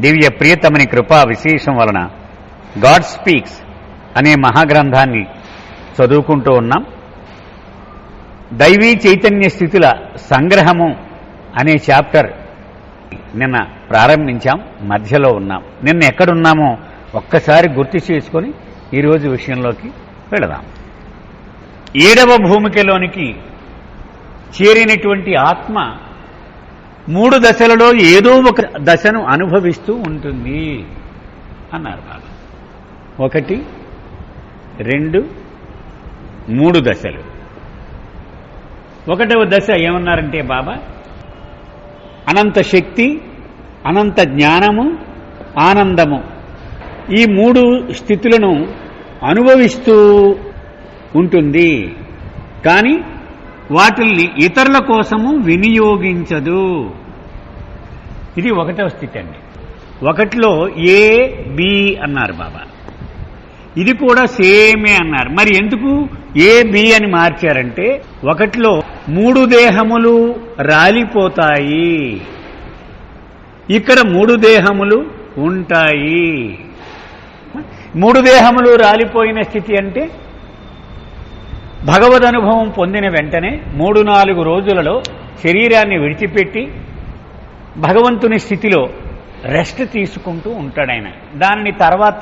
దివ్య ప్రియతమని కృపా విశేషం వలన గాడ్ స్పీక్స్ అనే మహాగ్రంథాన్ని చదువుకుంటూ ఉన్నాం. దైవీ చైతన్య స్థితుల సంగ్రహము అనే చాప్టర్ నిన్న ప్రారంభించాం, మధ్యలో ఉన్నాం. నిన్న ఎక్కడున్నామో ఒక్కసారి గుర్తు చేసుకొని ఈరోజు విషయంలోకి వెళదాం. 7వ భూమికలోనికి చేరినటువంటి ఆత్మ 3 దశలలో ఏదో ఒక దశను అనుభవిస్తూ ఉంటుంది అన్నారు బాబా. 1, 2, 3 దశలు. 1వ దశ ఏమన్నారంటే బాబా, అనంత శక్తి, అనంత జ్ఞానము, ఆనందము, ఈ 3 స్థితులను అనుభవిస్తూ ఉంటుంది. కానీ వాటిల్ని ఇతరుల కోసము వినియోగించదు. ఇది 1వ స్థితి అండి. 1లో ఏ బి అన్నారు బాబా, ఇది కూడా సేమే అన్నారు. మరి ఎందుకు ఏ బి అని మార్చారంటే 1లో 3 దేహములు రాలిపోతాయి, ఇక్కడ 3 దేహములు ఉంటాయి. 3 దేహములు రాలిపోయిన స్థితి అంటే భగవద్ అనుభవం పొందిన వెంటనే 3-4 రోజులలో శరీరాన్ని విడిచిపెట్టి భగవంతుని స్థితిలో రెస్ట్ తీసుకుంటూ ఉంటాడు ఆయన. దానిని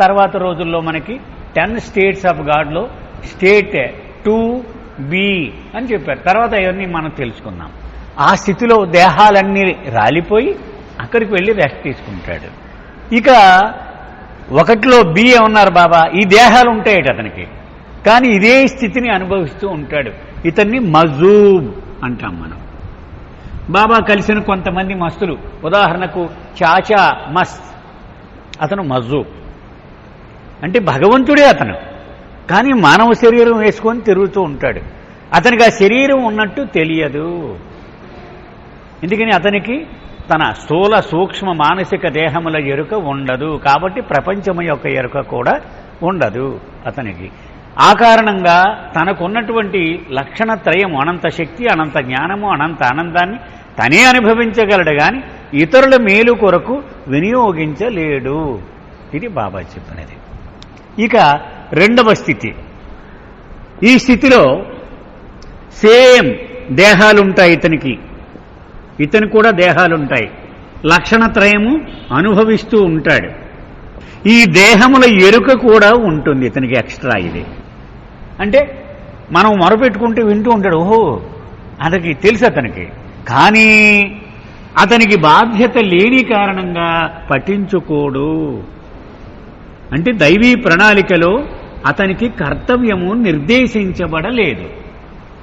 తర్వాత రోజుల్లో మనకి 10 స్టేట్స్ ఆఫ్ గాడ్లో స్టేట్ 2B అని చెప్పారు. తర్వాత ఇవన్నీ మనం తెలుసుకుందాం. ఆ స్థితిలో దేహాలన్నీ రాలిపోయి అక్కడికి వెళ్ళి రెస్ట్ తీసుకుంటాడు. ఇక 1లో బి ఏమన్నారు బాబా, ఈ దేహాలు ఉంటాయట అతనికి, కానీ ఇదే స్థితిని అనుభవిస్తూ ఉంటాడు. ఇతన్ని మజూబ్ అంటాం మనం. బాబా కలిసిన కొంతమంది మస్తులు, ఉదాహరణకు చాచా మస్త్, అతను మజూబ్ అంటే భగవంతుడే అతను, కానీ మానవ శరీరం వేసుకొని తిరుగుతూ ఉంటాడు. అతనికి ఆ శరీరం ఉన్నట్టు తెలియదు. ఎందుకని అతనికి తన స్థూల సూక్ష్మ మానసిక దేహముల ఎరుక ఉండదు, కాబట్టి ప్రపంచము యొక్క ఎరుక కూడా ఉండదు అతనికి. ఆ కారణంగా తనకున్నటువంటి లక్షణత్రయం, అనంత శక్తి, అనంత జ్ఞానము, అనంత ఆనందాన్ని తనే అనుభవించగలడు, కానీ ఇతరుల మేలు కొరకు వినియోగించలేడు. ఇది బాబా చెప్పినది. ఇక 2వ స్థితి, ఈ స్థితిలో సేమ్ దేహాలుంటాయి ఇతనికి, ఇతను కూడా దేహాలుంటాయి, లక్షణత్రయము అనుభవిస్తూ ఉంటాడు. ఈ దేహముల ఎరుక కూడా ఉంటుంది ఇతనికి ఎక్స్ట్రా. ఇది అంటే మనం మొరపెట్టుకుంటూ వింటూ ఉంటాడు, ఓహో అతనికి తెలుసు అతనికి, కానీ అతనికి బాధ్యత లేని కారణంగా పట్టించుకోడు. అంటే దైవీ ప్రణాళికలో అతనికి కర్తవ్యము నిర్దేశించబడలేదు,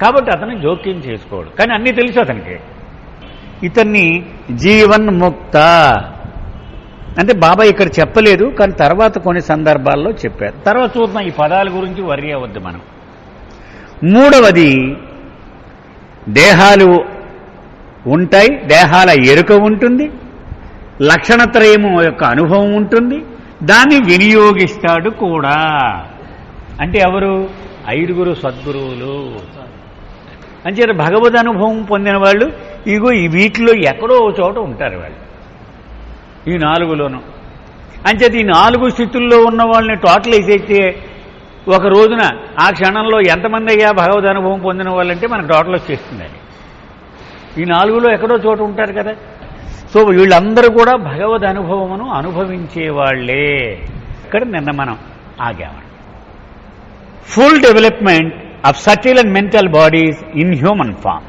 కాబట్టి అతను జోక్యం చేసుకోడు. కానీ అన్నీ తెలుసు అతనికి. ఇతన్ని జీవన్ముక్త అంటే బాబా ఇక్కడ చెప్పలేదు, కానీ తర్వాత కొన్ని సందర్భాల్లో చెప్పారు. తర్వాత చూద్దాం, ఈ పదాల గురించి వర్రీ అవ్వద్దు మనం. 3వది, దేహాలు ఉంటాయి, దేహాల ఎరుక ఉంటుంది, లక్షణత్రయము యొక్క అనుభవం ఉంటుంది, దాన్ని వినియోగిస్తాడు కూడా. అంటే ఎవరు? 5 సద్గురువులు. అంచేత భగవద్ అనుభవం పొందిన వాళ్ళు ఇగో ఈ వీటిలో ఎక్కడో చోట ఉంటారు వాళ్ళు, ఈ 4లోనూ. అంచేత ఈ 4 స్థితుల్లో ఉన్న వాళ్ళని టోటలైజ్ అయితే ఒక రోజున ఆ క్షణంలో ఎంతమంది అయ్యా భగవద్ అనుభవం పొందిన వాళ్ళంటే మనకు టోటల్ వచ్చేస్తుంది. ఈ 4లో ఎక్కడో చోట ఉంటారు కదా. సో వీళ్ళందరూ కూడా భగవద్ అనుభవమును అనుభవించేవాళ్లే. ఇక్కడ నిన్న మనం ఆగాము. Full development of subtle and mental bodies in human form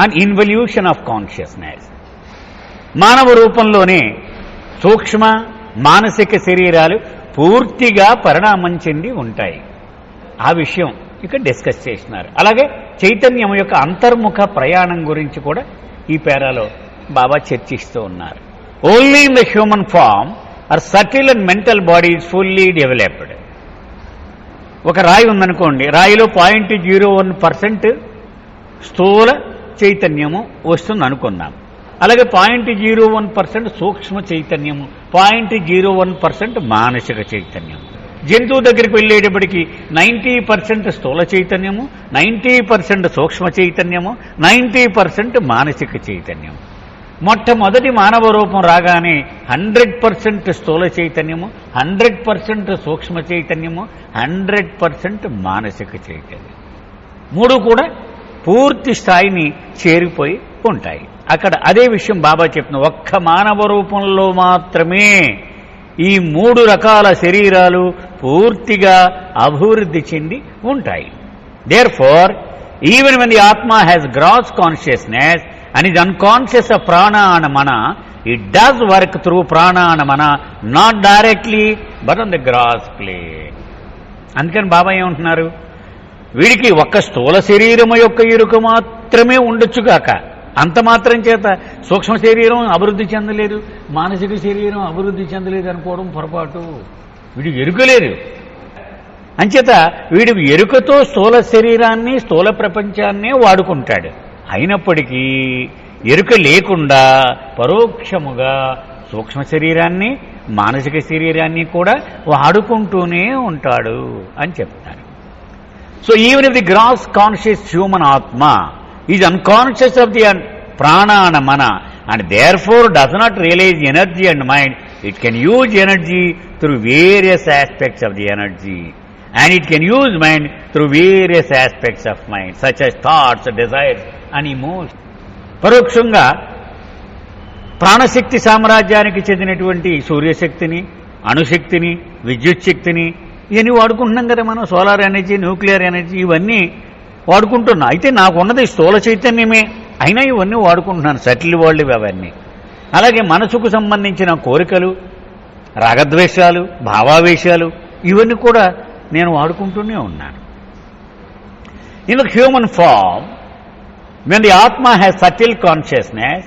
and involution of consciousness. మానవ రూపంలోనే సూక్ష్మ మానసిక శరీరాలు పూర్తిగా పరిణామం చెంది ఉంటాయి. ఆ విషయం ఇక్కడ డిస్కస్ చేస్తున్నారు. అలాగే చైతన్యం యొక్క అంతర్ముఖ ప్రయాణం గురించి కూడా ఈ పేరాలో బాబా చర్చిస్తూ ఉన్నారు. Only in the human form are subtle and mental bodies fully developed. ఒక రాయి ఉందనుకోండి, రాయిలో 0.01% స్థూల చైతన్యము వస్తుంది అనుకుందాం. అలాగే 0.01% సూక్ష్మ చైతన్యము, 0.01% మానసిక చైతన్యము. జంతువు దగ్గరికి వెళ్ళేటప్పటికి 90% స్థూల చైతన్యము, 90% సూక్ష్మ చైతన్యము, 90% మానసిక చైతన్యము. మొట్టమొదటి మానవ రూపం రాగానే 100% స్థూల చైతన్యము, 100% సూక్ష్మ చైతన్యము, 100% మానసిక చైతన్యం, మూడు కూడా పూర్తి స్థాయిని చేరిపోయి ఉంటాయి. అక్కడ అదే విషయం బాబా చెప్తున్నా, ఒక్క మానవ రూపంలో మాత్రమే ఈ మూడు రకాల శరీరాలు పూర్తిగా అభివృద్ధి చెంది ఉంటాయి. Therefore even when the Atma has gross consciousness and is unconscious of prana and mana, it does work through prana and mana, not directly but on the gross plane. అందుకని బాబా ఏమంటున్నారు, వీడికి ఒక్క స్థూల శరీరము యొక్క ఎరుక మాత్రమే ఉండొచ్చుగాక, అంత మాత్రం చేత సూక్ష్మ శరీరం అభివృద్ధి చెందలేదు, మానసిక శరీరం అభివృద్ధి చెందలేదు అనుకోవడం పొరపాటు. వీడికి ఎరుకలేదు, అంచేత వీడి ఎరుకతో స్థూల శరీరాన్ని స్థూల ప్రపంచాన్నే వాడుకుంటాడు. అయినప్పటికీ ఎరుక లేకుండా పరోక్షముగా సూక్ష్మ శరీరాన్ని మానసిక శరీరాన్ని కూడా వాడుకుంటూనే ఉంటాడు అని చెప్తారు. So even if the gross conscious human ఆత్మ is unconscious of the prana and mana and therefore does not realize energy and mind, it can use energy through various aspects of the energy and it can use mind through various aspects of mind such as thoughts, desires and emotions. పరోక్షంగా ప్రాణశక్తి సామ్రాజ్యానికి చెందినటువంటి సూర్యశక్తిని, అణుశక్తిని, విద్యుత్ శక్తిని ఇవన్నీ వాడుకుంటున్నాం కదా మనం. సోలార్ ఎనర్జీ, న్యూక్లియర్ ఎనర్జీ ఇవన్నీ వాడుకుంటున్నా. అయితే నాకున్నది స్థూల చైతన్యమే, అయినా ఇవన్నీ వాడుకుంటున్నాను, సటిల్ వరల్డ్ అవన్నీ. అలాగే మనసుకు సంబంధించిన కోరికలు, రాగద్వేషాలు, భావావేశాలు ఇవన్నీ కూడా నేను వాడుకుంటూనే ఉన్నాను. In the human form, when the Atma has subtle consciousness,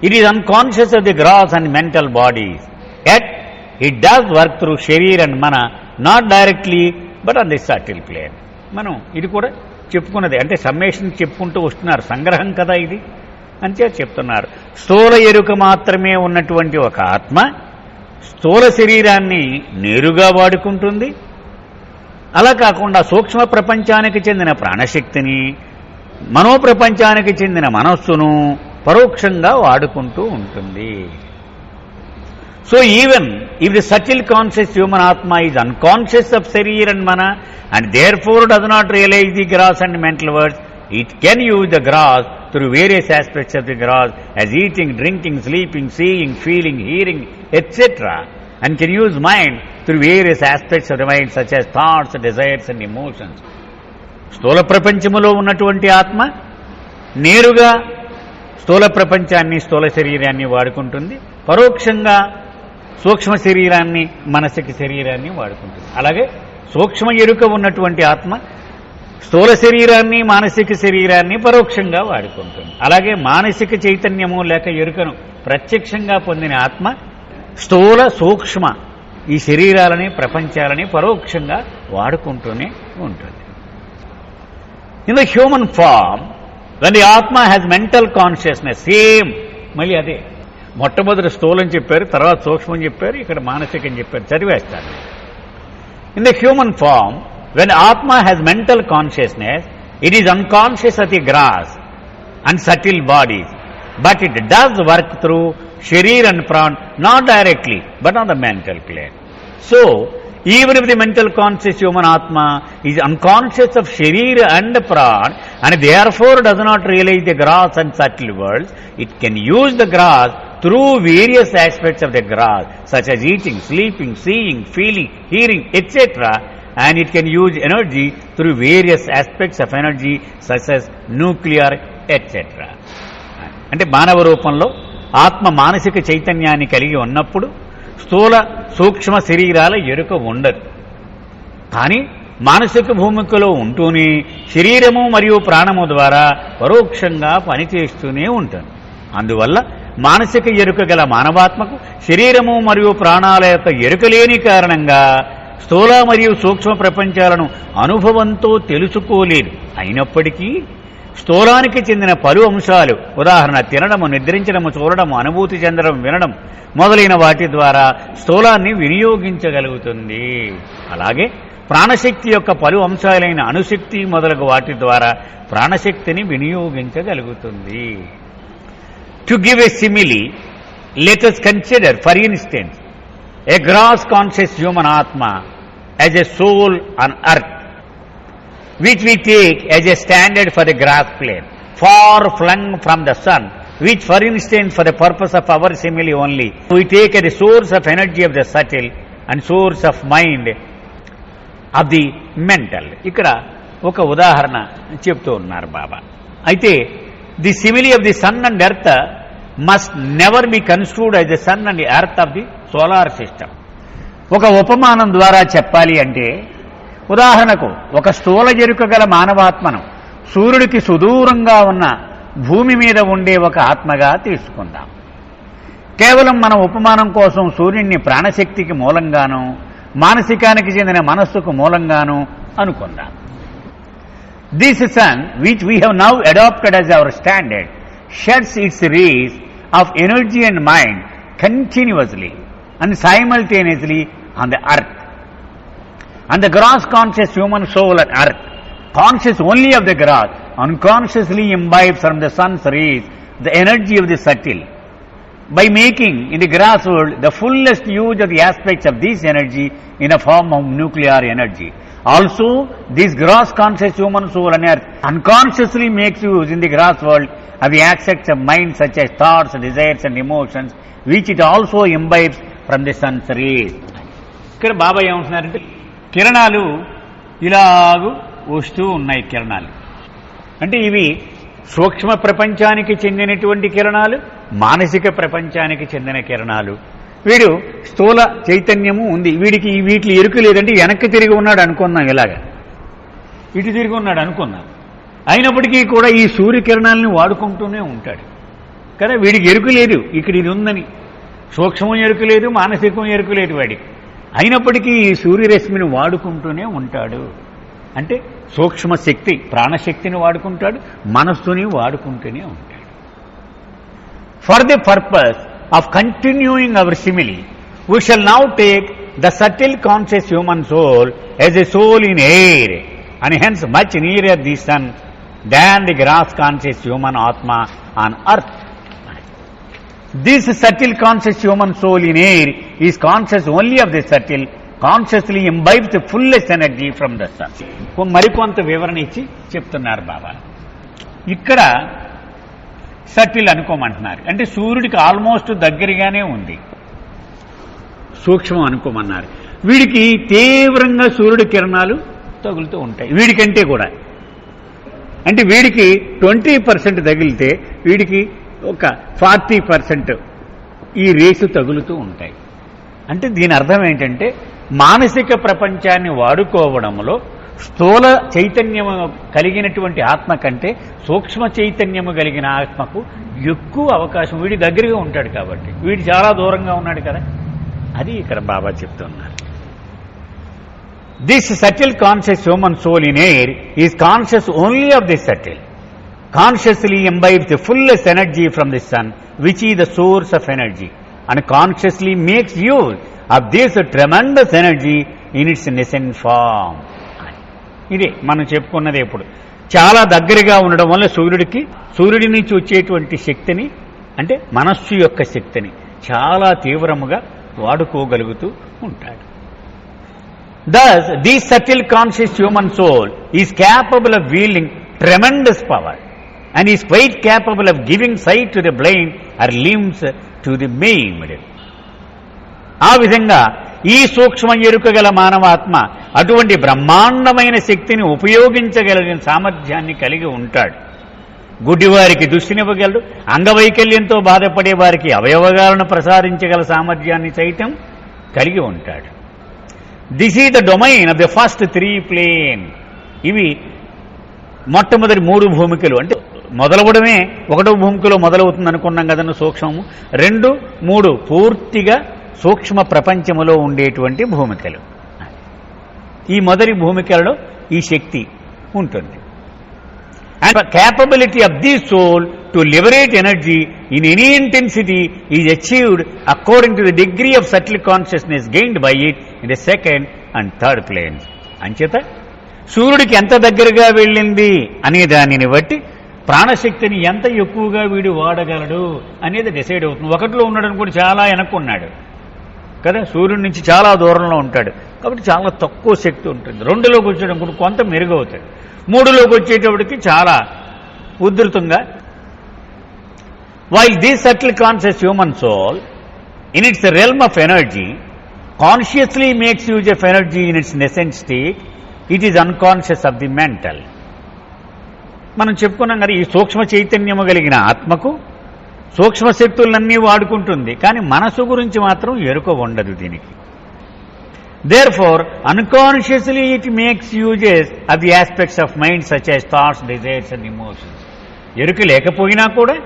it is unconscious of the gross and mental bodies. Yet, it does work through Sharir and Mana, not directly, but on the subtle plane. మనం ఇది కూడా చెప్పుకున్నది, అంటే summation చెప్పుకుంటూ వస్తున్నారు, సంగ్రహం కదా ఇది అంతే చెప్తున్నారు. స్థూల ఎరుక మాత్రమే ఉన్నటువంటి ఒక ఆత్మ స్థూల శరీరాన్ని నేరుగా వాడుకుంటుంది. అలా కాకుండా సూక్ష్మ ప్రపంచానికి చెందిన ప్రాణశక్తిని, మనోప్రపంచానికి చెందిన మనస్సును పరోక్షంగా వాడుకుంటూ ఉంటుంది. So even if the subtle conscious human ఆత్మ is unconscious of sharir and mana and therefore does not realise the gross and mental worlds, it can use the gross through various aspects of the gross as eating, drinking, sleeping, seeing, feeling, hearing etcetera, and can use mind through various aspects of the mind such as thoughts, desires and emotions. స్థూల ప్రపంచములో ఉన్నటువంటి ఆత్మ నేరుగా స్థూల ప్రపంచాన్ని, స్థూల శరీరాన్ని వాడుకుంటుంది, పరోక్షంగా సూక్ష్మ శరీరాన్ని, మానసిక శరీరాన్ని వాడుకుంటుంది. అలాగే సూక్ష్మ ఎరుక ఉన్నటువంటి ఆత్మ స్థూల శరీరాన్ని, మానసిక శరీరాన్ని పరోక్షంగా వాడుకుంటుంది. అలాగే మానసిక చైతన్యము లేక ఎరుకను ప్రత్యక్షంగా పొందిన ఆత్మ స్థూల, సూక్ష్మ ఈ శరీరాలని, ప్రపంచాలని పరోక్షంగా వాడుకుంటూనే ఉంటుంది. In the human form, when the Atma has mental consciousness, same మళ్ళీ అదే, మొట్టమొదటి స్థూలం చెప్పారు, తర్వాత సూక్ష్మం చెప్పారు, ఇక్కడ మానసికం చెప్పారు, చదివేస్తారు. In the human form, when Atma has mental consciousness, it is unconscious of the gross and subtle bodies, but it does work through Sharir and Pran, not directly, but on the mental plane. So, even if the mental conscious human Atma is unconscious of Sharir and Pran, and therefore does not realize the gross and subtle worlds, it can use the gross through various aspects of the gross, such as eating, sleeping, seeing, feeling, hearing, etc., and it can use energy through various aspects of energy, such as nuclear, etc. అంటే మానవ రూపంలో ఆత్మ మానసిక చైతన్యాన్ని కలిగి ఉన్నప్పుడు స్థూల, సూక్ష్మ శరీరాల ఎరుక ఉండదు. కానీ మానసిక భూమికలో ఉంటూనే శరీరము మరియు ప్రాణము ద్వారా పరోక్షంగా పనిచేస్తూనే ఉంటుంది. అందువల్ల మానసిక ఎరుక గల మానవాత్మకు శరీరము మరియు ప్రాణాల యొక్క ఎరుక లేని కారణంగా స్థూల మరియు సూక్ష్మ ప్రపంచాలను అనుభవంతో తెలుసుకోలేదు. అయినప్పటికీ స్థూలానికి చెందిన పలు అంశాలు, ఉదాహరణ తినడము, నిద్రించడము, చూడడము, అనుభూతి చెందడం, వినడం మొదలైన వాటి ద్వారా స్థూలాన్ని వినియోగించగలుగుతుంది. అలాగే ప్రాణశక్తి యొక్క పలు అంశాలైన అణుశక్తి మొదలగు వాటి ద్వారా ప్రాణశక్తిని వినియోగించగలుగుతుంది. To give a simile, let us consider, for instance, a gross conscious human Atma as a soul on earth, which we take as a standard for the grass plane, far flung from the sun, which, for instance, for the purpose of our simile only, we take as the source of energy of the subtle and source of mind of the mental. ఇక్కడ ఒక ఉదాహరణ చెప్తూ ఉన్నారు బాబా. అయితే the simile of the sun and earth must never be construed as the sun and the earth of the solar system. ఒక ఉపమానం ద్వారా చెప్పాలి అంటే, ఉదాహరణకు ఒక స్థూల ఎరుక గల మానవాత్మను సూర్యుడికి సుదూరంగా ఉన్న భూమి మీద ఉండే ఒక ఆత్మగా తీసుకుందాం. కేవలం మన ఉపమానం కోసం సూర్యుడిని ప్రాణశక్తికి మూలంగాను, మానసికానికి చెందిన మనస్సుకు మూలంగాను అనుకుందాం. This sun, which we have now adopted as our standard, sheds its rays of energy and mind continuously and simultaneously on the earth. And the gross conscious human soul on earth, conscious only of the gross, unconsciously imbibes from the sun's rays the energy of the subtle, by making in the grass world the fullest use of the aspects of this energy in a form of nuclear energy. Also, this gross conscious human soul on earth unconsciously makes use in the grass world of the aspects of mind such as thoughts, desires and emotions, which it also imbibes from the sun's rays. ఇక్కడ బాబా ఏమంటున్నారంటే, కిరణాలు ఇలాగూ వస్తూ ఉన్నాయి. కిరణాలు అంటే ఇవి సూక్ష్మ ప్రపంచానికి చెందినటువంటి కిరణాలు, మానసిక ప్రపంచానికి చెందిన కిరణాలు. వీడు స్థూల చైతన్యము ఉంది, వీడికి వీటి ఎరుకు లేదంటే వెనక్కి తిరిగి ఉన్నాడు అనుకుందాం, ఇలాగా ఇటు తిరిగి ఉన్నాడు అనుకుందాం. అయినప్పటికీ కూడా ఈ సూర్యకిరణాలను వాడుకుంటూనే ఉంటాడు కదా. వీడికి ఎరుకు లేదు ఇక్కడ ఇది ఉందని, సూక్ష్మం ఎరుకు లేదు, మానసికం ఎరుకు లేదు వాడికి. అయినప్పటికీ ఈ సూర్యరశ్మిని వాడుకుంటూనే ఉంటాడు. అంటే సూక్ష్మ శక్తి ప్రాణశక్తిని వాడుకుంటాడు, మనస్సుని వాడుకుంటూనే ఉంటాడు. For the purpose of continuing our simile, we shall now take the subtle conscious human soul as a soul in air, and hence much nearer the sun than the gross conscious human Atma on earth. This subtle conscious human soul in air is conscious only of the subtle, consciously imbibes the fullest energy from the sun. మరికొంత వివరణ ఇచ్చి చెప్తున్నారు బాబా. ఇక్కడ subtle అనుకోమంటున్నారు, అంటే సూర్యుడికి almost దగ్గరగానే ఉంది. సూక్ష్మం అనుకోమన్నారు. వీడికి తీవ్రంగా సూర్యుడి కిరణాలు తగులుతూ ఉంటాయి వీడికంటే కూడా. అంటే వీడికి 20% తగిలితే వీడికి ఒక 40% ఈ రేసు తగులుతూ ఉంటాయి. అంటే దీని అర్థం ఏంటంటే, మానసిక ప్రపంచాన్ని వాడుకోవడంలో స్థూల చైతన్యము కలిగినటువంటి ఆత్మ కంటే సూక్ష్మ చైతన్యము కలిగిన ఆత్మకు ఎక్కువ అవకాశం. వీడి దగ్గరగా ఉంటాడు కాబట్టి, వీడు చాలా దూరంగా ఉన్నాడు కదా. అది ఇక్కడ బాబా చెప్తున్నారు. This subtle conscious human soul in air is conscious only of the subtle, consciously imbibes the fullest energy from the sun which is the source of energy, and consciously makes use of this tremendous energy in its nascent form. ఇదే మనం చెప్పుకున్నది. ఇప్పుడు చాలా దగ్గరగా ఉండడం వల్ల సూర్యుడి నుంచి వచ్చేటువంటి శక్తిని, అంటే మనస్సు యొక్క శక్తిని చాలా తీవ్రముగా వాడుకోగలుగుతూ ఉంటాడు. Thus, this subtle conscious human soul is capable of wielding tremendous power and is quite capable of giving sight to the blind or limbs to the maimed. ఆ విధంగా ఈ సూక్ష్మ ఎరుక గల మానవాత్మ అటువంటి బ్రహ్మాండమైన శక్తిని ఉపయోగించగలిగిన సామర్థ్యాన్ని కలిగి ఉంటాడు. గుడ్డివారికి దృష్టినివ్వగలడు, అంగవైకల్యంతో బాధపడే వారికి అవయవగాలను ప్రసాదించగల సామర్థ్యాన్ని సైతం కలిగి ఉంటాడు. This is the domain of the first 3 plane. ఇవి మొట్టమొదటి 3 భూమికలు. అంటే మొదలవడమే 1వ భూమికలో మొదలవుతుంది అనుకున్నాం కదన్న సూక్ష్మము. 2, 3 పూర్తిగా సూక్ష్మ ప్రపంచములో ఉండేటువంటి భూమికలు. ఈ మొదటి భూమికలలో ఈ శక్తి ఉంటుంది. And capability of the soul to liberate energy in any intensity is achieved according to the degree of subtle consciousness gained by it in the 2nd and 3rd planes. అంచేత సూర్యుడికి ఎంత దగ్గరగా వెళ్ళింది అనే దానిని బట్టి ప్రాణశక్తిని ఎంత ఎక్కువగా వీడు వాడగలడు అనేది డిసైడ్ అవుతుంది. ఒకటిలో ఉన్నాడు అనుకోండి, చాలా వెనక్కున్నాడు కదా, సూర్యుడి నుంచి చాలా దూరంలో ఉంటాడు కాబట్టి చాలా తక్కువ శక్తి ఉంటుంది. రెండులోకి వచ్చేటప్పుడు కొంత మెరుగవుతాడు. మూడులోకి వచ్చేటప్పటికి చాలా ఉధృతంగా. While this subtle conscious human soul in its realm of energy consciously makes use of energy in its nascent state, it is unconscious of the mental. మనం చెప్పుకున్నాం కదా, ఈ సూక్ష్మ చైతన్యము కలిగిన ఆత్మకు సూక్ష్మ శక్తులన్నీ వాడుకుంటుంది, కానీ మనసు గురించి మాత్రం ఎరుక ఉండదు దీనికి. Therefore, unconsciously it makes uses of the aspects of mind such as thoughts, desires and emotions. ఎరుక లేకపోయినా కూడా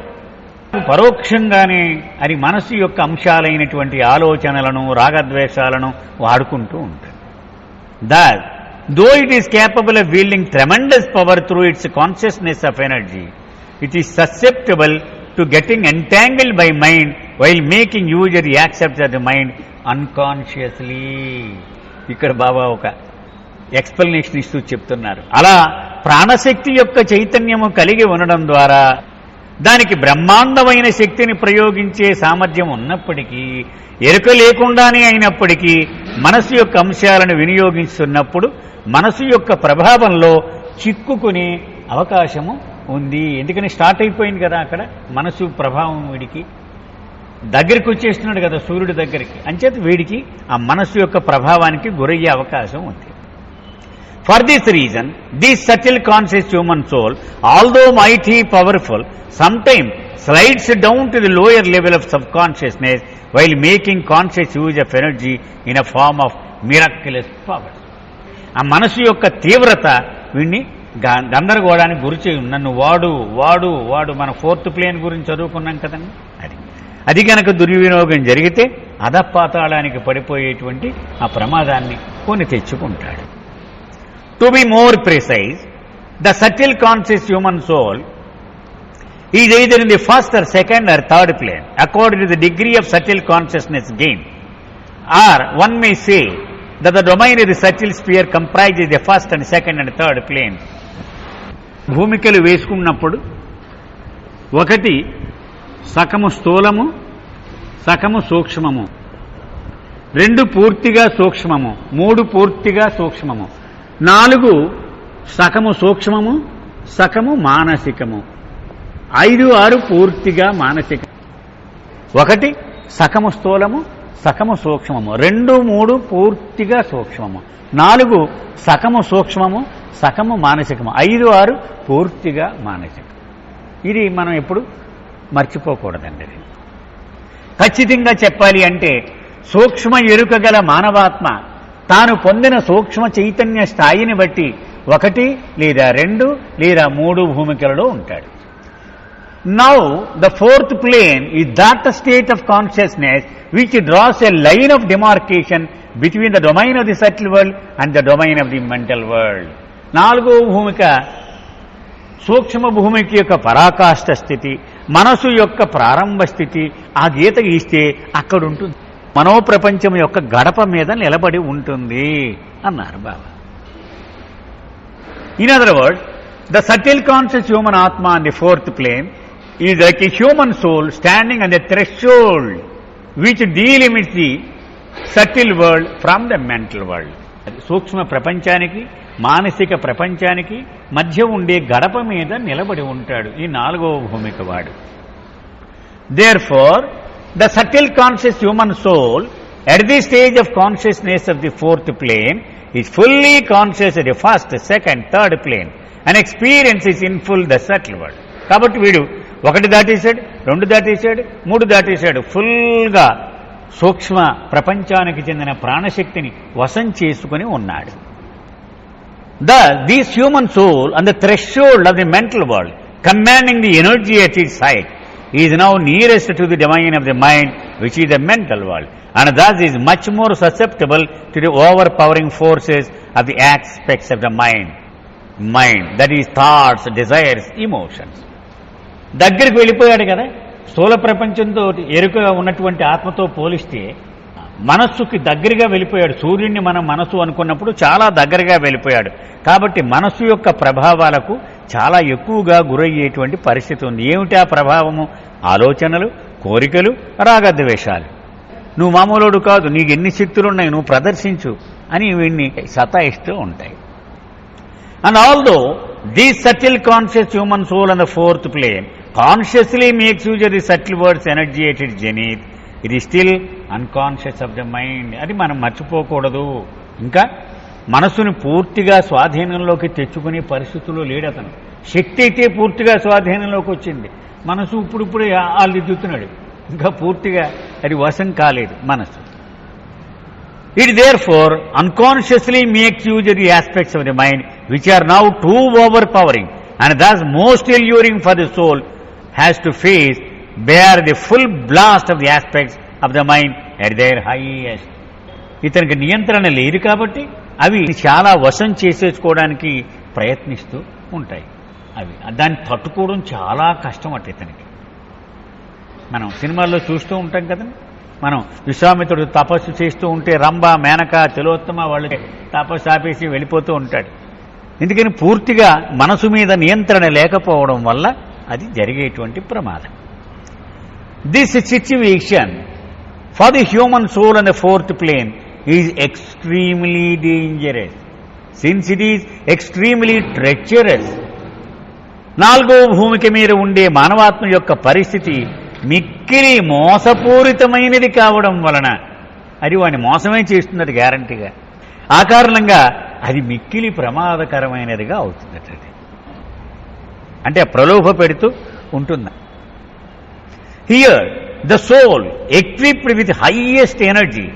పరోక్షంగానే అది మనసు యొక్క అంశాలైనటువంటి ఆలోచనలను, రాగద్వేషాలను వాడుకుంటూ ఉంటుంది. Thus, though it is capable of wielding tremendous power through its consciousness of energy, it is susceptible to getting entangled by mind while making use of the accepts of the mind unconsciously. ఇక్కడ బాబా ఒక explanation ఇస్తూ చెప్తున్నారు. అలా ప్రాణశక్తి యొక్క చైతన్యము కలిగి ఉండడం ద్వారా దానికి బ్రహ్మాండమైన శక్తిని ప్రయోగించే సామర్థ్యం ఉన్నప్పటికీ, ఎరుక లేకుండానే అయినప్పటికీ మనసు యొక్క అంశాలను వినియోగిస్తున్నప్పుడు మనసు యొక్క ప్రభావంలో చిక్కుకునే అవకాశము ఉంది. ఎందుకని స్టార్ట్ అయిపోయింది కదా అక్కడ మనసు ప్రభావం, వీడికి దగ్గరికి వచ్చేస్తున్నాడు కదా సూర్యుడి దగ్గరికి, అంచేత వీడికి ఆ మనసు యొక్క ప్రభావానికి గురయ్యే అవకాశం ఉంది. For this reason this subtle conscious human soul, although mighty powerful, sometime slides down to the lower level of subconsciousness while making conscious use of energy in a form of miraculous power. ఆ మనసు యొక్క తీవ్రత వీడిని గందరగోళానికి గురిచేయి. నన్ను వాడు వాడు వాడు మన ఫోర్త్ ప్లేన్ గురించి చదువుకున్నాం కదండి, అది కనుక దుర్వినియోగం జరిగితే అధపాతాళానికి పడిపోయేటువంటి ఆ ప్రమాదాన్ని కొని తెచ్చుకుంటాడు. To be more precise, the subtle conscious human soul is either in the first or second or third plane according to the degree of subtle consciousness gain, or one may say that the domain of the subtle sphere comprises the first and second and third plane. భూమికలు వేసుకున్నప్పుడు ఒకటి సకము స్థూలము, సకము సూక్ష్మము, రెండు పూర్తిగా సూక్ష్మము, మూడు పూర్తిగా సూక్ష్మము, నాలుగు సకము సూక్ష్మము, సకము మానసికము, 5, 6 పూర్తిగా మానసిక, ఒకటి సకము స్థూలము, సకము సూక్ష్మము, 2, 3 పూర్తిగా సూక్ష్మము, 4 సకము సూక్ష్మము, సకము మానసికము, 5, 6 పూర్తిగా మానసికం. ఇది మనం ఎప్పుడు మర్చిపోకూడదండి. ఖచ్చితంగా చెప్పాలి అంటే సూక్ష్మ ఎరుక గల మానవాత్మ తాను పొందిన సూక్ష్మ చైతన్య స్థాయిని బట్టి 1 లేదా 2 లేదా 3 భూమికలలో ఉంటాడు. Now the fourth plane is that state of consciousness which draws a line of demarcation between the domain of the subtle world and the domain of the mental world. 4వ భూమిక సూక్ష్మ భూమిక యొక్క పరాకాష్ఠ స్థితి, మనసు యొక్క ప్రారంభ స్థితి. ఆ గీత గీస్తే అక్కడుంటుంది, మనోప్రపంచం యొక్క గడప మీద నిలబడి ఉంటుంది అన్నారు Baba. In other words, the subtle conscious human atma on the fourth plane is like a human soul standing on the threshold which delimits the subtle world from the mental world. సూక్ష్మ ప్రపంచానికి మానసిక ప్రపంచానికి మధ్య ఉండే గడప మీద నిలబడి ఉంటాడు ఈ 4వ భూమిక వాడు. Therefore, the subtle conscious human soul at the stage of consciousness of the fourth plane is fully conscious at the first, second, third plane and experiences in full the subtle world. కాబట్టి వీడు 1 దాటేశాడు, 2 దాటేశాడు, 3 దాటేశాడు, ఫుల్గా సూక్ష్మ ప్రపంచానికి చెందిన ప్రాణశక్తిని వశం చేసుకుని ఉన్నాడు. This human soul on the threshold of the mental world, commanding the energy at its height, is now nearest to the domain of the mind, which is the mental world, and thus is much more susceptible to the overpowering forces of the aspects of the mind, that is thoughts, desires, emotions. దగ్గరికి వెళ్ళిపోయాడు కదా, స్థూల ప్రపంచంతో ఎరుకగా ఉన్నటువంటి ఆత్మతో పోలిస్తే మనస్సుకి దగ్గరగా వెళ్ళిపోయాడు. సూర్యుడిని మనం మనసు అనుకున్నప్పుడు చాలా దగ్గరగా వెళ్ళిపోయాడు. కాబట్టి మనస్సు యొక్క ప్రభావాలకు చాలా ఎక్కువగా గురయ్యేటువంటి పరిస్థితి ఉంది. ఏమిటి ఆ ప్రభావము? ఆలోచనలు, కోరికలు, రాగద్వేషాలు. నువ్వు మామూలుడు కాదు, నీకు ఎన్ని శక్తులున్నాయి, నువ్వు ప్రదర్శించు అని వీడిని సతాయిస్తూ ఉంటాయి. And although this subtle conscious human soul on the fourth plane consciously makes use of the subtle words energy at its zenith, it is still unconscious of the mind. అది మనం మర్చిపోకూడదు. ఇంకా మనసుని పూర్తిగా స్వాధీనంలోకి తెచ్చుకునే పరిస్థితుల్లో లేడు అతను. శక్తి అయితే పూర్తిగా స్వాధీనంలోకి వచ్చింది, మనసు ఇప్పుడిప్పుడే ఆలోచిస్తున్నాడు, ఇంకా పూర్తిగా అది వశం కాలేదు మనసు. It therefore unconsciously makes use of the aspects of the mind which are now too overpowering and thus most alluring for the soul has to face, bear the full blast of the aspects of the mind at their highest. ఇతనికి నియంత్రణ లేదు కాబట్టి అవి చాలా వశం చేసేసుకోవడానికి ప్రయత్నిస్తూ ఉంటాయి. అవి దాన్ని తట్టుకోవడం చాలా కష్టం అట ఇతనికి. మనం సినిమాల్లో చూస్తూ ఉంటాం కదండి. మనం విశ్వామిత్రుడు తపస్సు చేస్తూ ఉంటే రంభ, మేనక, తిలోత్తమ వాళ్ళకి తపస్సు ఆపేసి వెళ్ళిపోతూ ఉంటాడు. ఎందుకని పూర్తిగా మనసు మీద నియంత్రణ లేకపోవడం వల్ల అది జరిగేటువంటి ప్రమాదం. This situation for the human soul and the fourth plane is extremely dangerous since it is extremely treacherous. నాలుగో భూమిక మీద ఉండే మానవాత్మ యొక్క పరిస్థితి మిక్కిలి మోసపూరితమైనది కావడం వలన అది వాడిని మోసమే చేస్తున్నది గ్యారంటీగా. ఆ కారణంగా అది మిక్కిలి ప్రమాదకరమైనదిగా అవుతుందట. అంటే ప్రలోభ పెడుతూ ఉంటుంది. Here the soul equipped with highest energy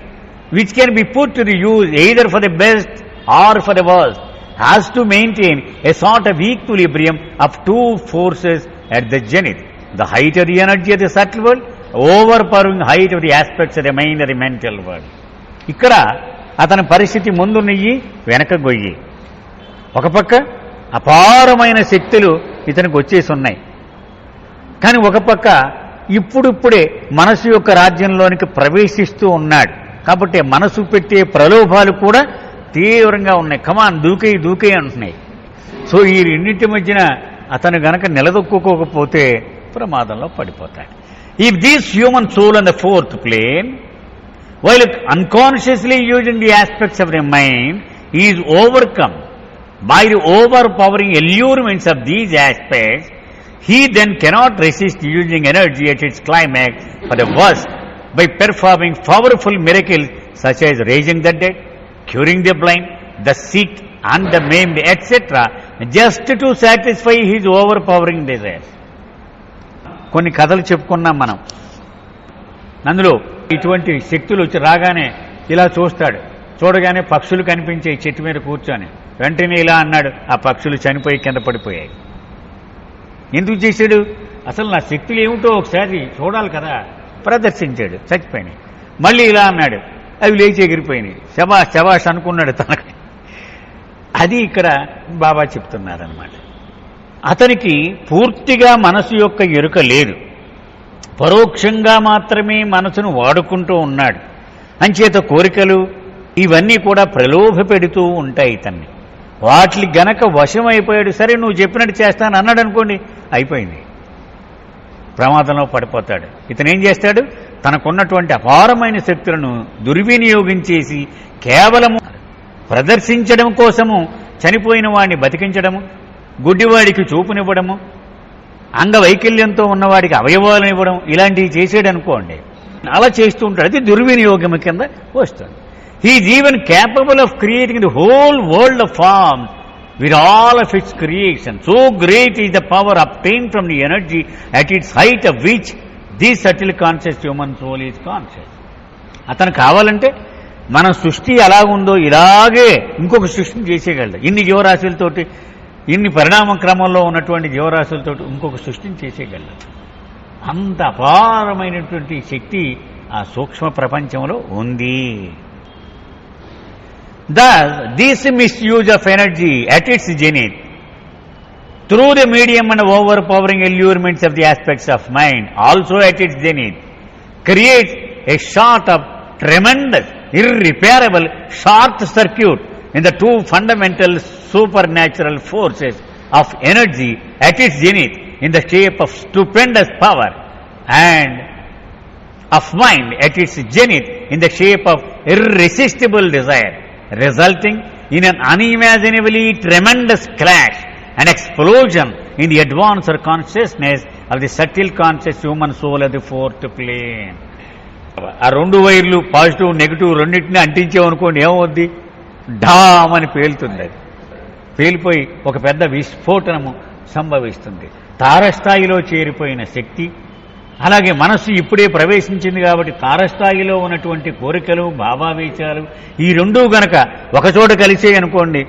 which can be put to the use either for the best or for the worst has to maintain a sort of equilibrium of two forces at the zenith. The height of the energy of the subtle world, overpowering height of the aspects of the mind of the mental world. ఇక్కడ అతని పరిస్థితి ముందు నెయ్యి వెనక గొయ్యి. ఒక పక్క అపారమైన శక్తులు ఇతనికి వచ్చేసి ఉన్నాయి, కానీ ఒక పక్క ఇప్పుడిప్పుడే మనసు యొక్క రాజ్యంలోనికి ప్రవేశిస్తూ ఉన్నాడు. కాబట్టి మనసు పెట్టే ప్రలోభాలు కూడా తీవ్రంగా ఉన్నాయి. కమాన్ దూకే అంటున్నాయి. సో ఈ రెండింటి మధ్యన అతను గనక నిలదొక్కుకోకపోతే ప్రమాదంలో పడిపోతాడు. If this human soul on the fourth plane while unconsciously using the aspects of the mind is overcome by the overpowering allurements of these aspects, he then cannot resist using energy at its climax for the worst by performing powerful miracles such as raising the dead, curing the blind, the sick and the maimed, etc., just to satisfy his overpowering desires. కొన్ని కథలు చెప్పుకున్నాం మనం. అందులో ఇటువంటి శక్తులు వచ్చి రాగానే ఇలా చూస్తాడు. చూడగానే పక్షులు కనిపించాయి చెట్టు మీద కూర్చొని. వెంటనే ఇలా అన్నాడు, ఆ పక్షులు చనిపోయి కింద పడిపోయాయి. ఎందుకు చేశాడు? అసలు నా శక్తులు ఏమిటో ఒకసారి చూడాలి కదా. ప్రదర్శించాడు, చచ్చిపోయినాయి. మళ్ళీ ఇలా అన్నాడు, అవి లేచి ఎగిరిపోయినాయి. శబాష్ అనుకున్నాడు తనకి. అది ఇక్కడ బాబా చెప్తున్నారనమాట. అతనికి పూర్తిగా మనసు యొక్క ఎరుక లేదు, పరోక్షంగా మాత్రమే మనసును వాడుకుంటూ ఉన్నాడు. అంచేత కోరికలు ఇవన్నీ కూడా ప్రలోభ పెడుతూ ఉంటాయి ఇతన్ని. వాటికి గనక వశం అయిపోయాడు. సరే నువ్వు చెప్పినట్టు చేస్తాను అన్నాడు అనుకోండి, అయిపోయింది, ప్రమాదంలో పడిపోతాడు. ఇతను ఏం చేస్తాడు? తనకున్నటువంటి అపారమైన శక్తులను దుర్వినియోగించేసి కేవలము ప్రదర్శించడం కోసము చనిపోయిన వాడిని బతికించడము, గుడ్డివాడికి చూపునివ్వడము, అంగవైకల్యంతో ఉన్నవాడికి అవయవాలను ఇవ్వడం, ఇలాంటివి చేసాడనుకోండి, అలా చేస్తూ ఉంటాడు. అది దుర్వినియోగం కింద వస్తుంది. He is even capable of creating the whole world of forms with all of its creation. So great is the power obtained from the energy at its height of which this subtle conscious human soul is conscious. అతను కావాలంటే మన సృష్టి ఎలా ఉందో ఇలాగే ఇంకొక సృష్టిని చేసేయగలడు. ఇన్ని జీవరాశులతోటి, ఇన్ని పరిణామ క్రమంలో ఉన్నటువంటి జీవరాశులతోటి ఇంకొక సృష్టిని చేసేయగలడు. అంత అపారమైనటువంటి శక్తి ఆ సూక్ష్మ ప్రపంచంలో ఉంది. Thus, this misuse of energy at its zenith, through the medium and overpowering allurements of the aspects of mind, also at its zenith, creates a sort of tremendous, irreparable short circuit in the two fundamental supernatural forces of energy at its zenith in the shape of stupendous power, and of mind at its zenith in the shape of irresistible desire, resulting in an unimaginably tremendous clash and explosion in the advanced consciousness of the subtle conscious human soul at the fourth plane. ఆ రెండు వైర్లు positive negative రెండింటిని అంటించామనుకోండి, ఏమవుద్ది? ఢామ్ అని పేలుతుంది. అది పేలిపోయి ఒక పెద్ద విస్ఫోటనము సంభవిస్తుంది. తారస్థాయిలో చేరిపోయిన శక్తి, అలాగే మనస్సు ఇప్పుడే ప్రవేశించింది కాబట్టి తారస్థాయిలో ఉన్నటువంటి కోరికలు, భావావేశాలు ఈ రెండూ గనక ఒకచోట కలిసే అనుకోండి,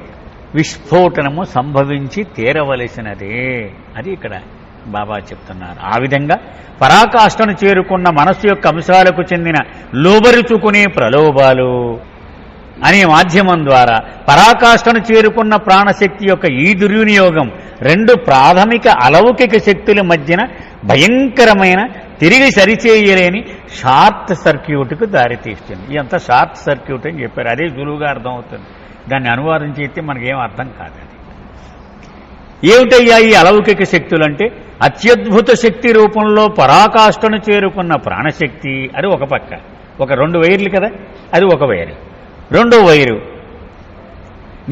విస్ఫోటనము సంభవించి తీరవలసినదే. అది ఇక్కడ బాబా చెప్తున్నారు. ఆ విధంగా పరాకాష్ఠను చేరుకున్న మనస్సు యొక్క అంశాలకు చెందిన లోబరుచుకునే ప్రలోభాలు అనే మాధ్యమం ద్వారా పరాకాష్ఠను చేరుకున్న ప్రాణశక్తి యొక్క ఈ దుర్వినియోగం రెండు ప్రాథమిక అలౌకిక శక్తుల మధ్యన భయంకరమైన, తిరిగి సరిచేయలేని షార్ట్ సర్క్యూట్కు దారితీస్తుంది. ఇదంతా షార్ట్ సర్క్యూట్ అని చెప్పారు. అదే సులువుగా అర్థమవుతుంది. దాన్ని అనువాదం చేస్తే మనకేం అర్థం కాదు. ఏమిటయ్యా ఈ అలౌకిక శక్తులంటే, అత్యద్భుత శక్తి రూపంలో పరాకాష్ఠను చేరుకున్న ప్రాణశక్తి, అది ఒక పక్క, ఒక రెండు వైర్లు కదా, అది ఒక వైరు. రెండో వైరు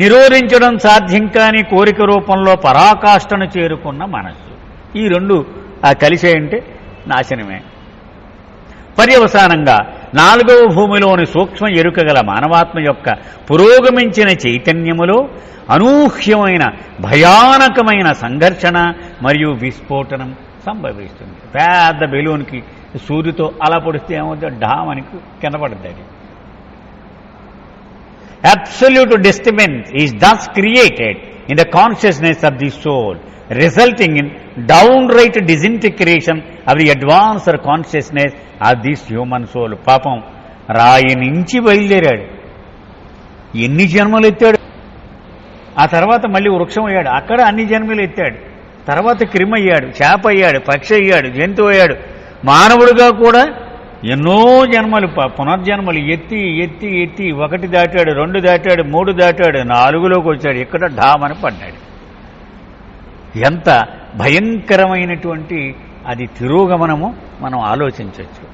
నిరోధించడం సాధ్యం కాని కోరిక రూపంలో పరాకాష్ఠను చేరుకున్న మనస్సు. ఈ రెండు కలిసేయంటే నాశనమే. పర్యవసానంగా నాలుగవ భూమిలోని సూక్ష్మ ఎరుక గల మానవాత్మ యొక్క పురోగమించిన చైతన్యములో అనూహ్యమైన భయానకమైన సంఘర్షణ మరియు విస్ఫోటనం సంభవిస్తుంది. పెద్ద బెలూన్కి సూదితో అలా పొడిస్తే ఏమవుతుంది? ఢామ్ అని కింద పడుతుంది. Absolute disturbance is thus created in the consciousness of the soul, resulting in downright disintegration of the advanced consciousness of this human soul. పాపం రాయి నుంచి బయలుదేరాడు, ఎన్ని జన్మలు ఎత్తాడు, ఆ తర్వాత మళ్ళీ వృక్షం అయ్యాడు, అక్కడ అన్ని జన్మలు ఎత్తాడు, తర్వాత క్రిమి అయ్యాడు, చేప అయ్యాడు, పక్షి అయ్యాడు, జంతువు అయ్యాడు, మానవుడిగా కూడా ఎన్నో జన్మలు పునర్జన్మలు ఎత్తి ఎత్తి ఎత్తి ఒకటి దాటాడు, రెండు దాటాడు, మూడు దాటాడు, నాలుగులోకి వచ్చాడు, ఇక్కడ ఢామని పడ్డాడు. ఎంత భయంకరమైనటువంటి అది తిరోగమనము మనం ఆలోచించవచ్చు.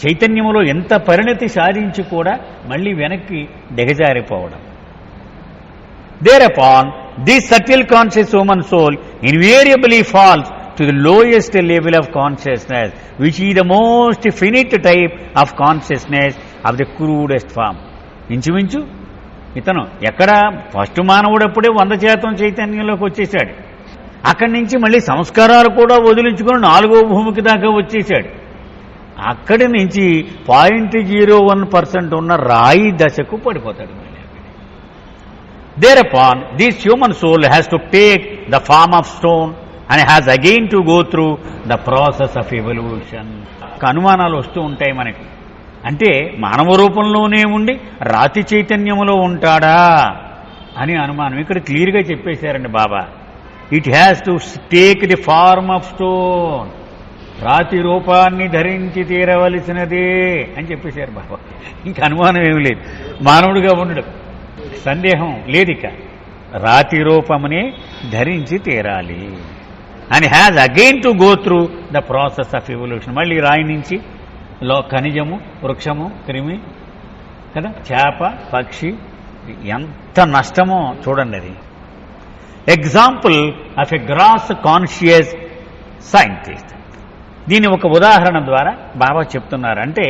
చైతన్యములో ఎంత పరిణతి సాధించి కూడా మళ్ళీ వెనక్కి దిగజారిపోవడం. Thereupon, this subtle conscious human soul invariably falls to the lowest level of consciousness, which is the most finite type of consciousness of the crudest form. ఇంచుమించు ఇతను ఎక్కడ ఫస్ట్ మానవుడప్పుడే 100% చైతన్యంలోకి వచ్చేసాడు. అక్కడి నుంచి మళ్ళీ సంస్కారాలు కూడా వదిలించుకొని 4వ భూమికి దాకా వచ్చేసాడు. అక్కడి నుంచి 0.01% ఉన్న రాయి దశకు పడిపోతాడు. Thereupon, this human soul has to take the form of stone and has again to go through the process of evolution. అనుమానాలు వస్తూ ఉంటాయి మనకి. అంటే మానవ రూపంలోనే ఉండి రాతి చైతన్యములో ఉంటాడా అని అనుమానం. ఇక్కడ క్లియర్గా చెప్పేశారండి Baba. It has to take the form of stone. రాతి రూపాన్ని ధరించి తీరవలసినదే అని చెప్పేశారు బాబా. ఇంక అనుమానం ఏమి లేదు, మానవుడిగా ఉండడు, సందేహం లేదిక. రాతి రూపమునే ధరించి తీరాలి. And has again to go through the process of evolution. మళ్ళీ రాయి నుంచి ఖనిజము, వృక్షము, క్రిమి కదా, చేప, పక్షి, ఎంత నష్టమో చూడండి. అది example of a gross conscious scientist. దీని ఒక ఉదాహరణ ద్వారా బాబా చెప్తున్నారు. అంటే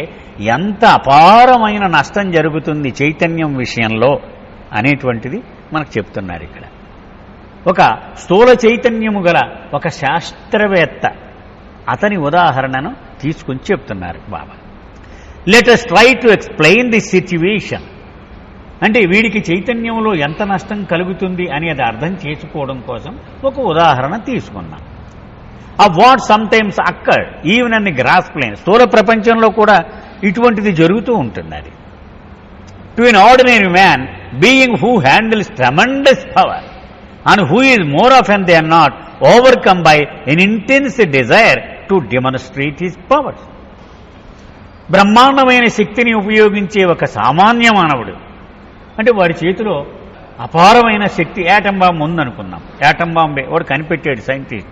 ఎంత అపారమైన నష్టం జరుగుతుంది చైతన్యం విషయంలో అనేటువంటిది మనకు చెప్తున్నారు ఇక్కడ. ఒక స్థూల చైతన్యము గల ఒక శాస్త్రవేత్త అతని ఉదాహరణను తీసుకుని చెప్తున్నారు Baba. Let us try to explain this situation. అంటే వీడికి చైతన్యంలో ఎంత నష్టం కలుగుతుంది అనేది అర్థం చేసుకోవడం కోసం ఒక ఉదాహరణ తీసుకున్నాం. Of what sometimes occur even on the gross plane. స్థూల ప్రపంచంలో కూడా ఇటువంటిది జరుగుతూ ఉంటుంది. అది to an ordinary man being who handles tremendous power and who is more often than not overcome by an intense desire to demonstrate his powers. బ్రహ్మాండమైన శక్తిని ఉపయోగించే ఒక సామాన్య మానవుడు, అంటే వాడి చేతిలో అపారమైన శక్తి. యాటం బాంబు ఉందనుకుందాం, యాటం బాంబే వాడు కనిపెట్టాడు సైంటిస్ట్.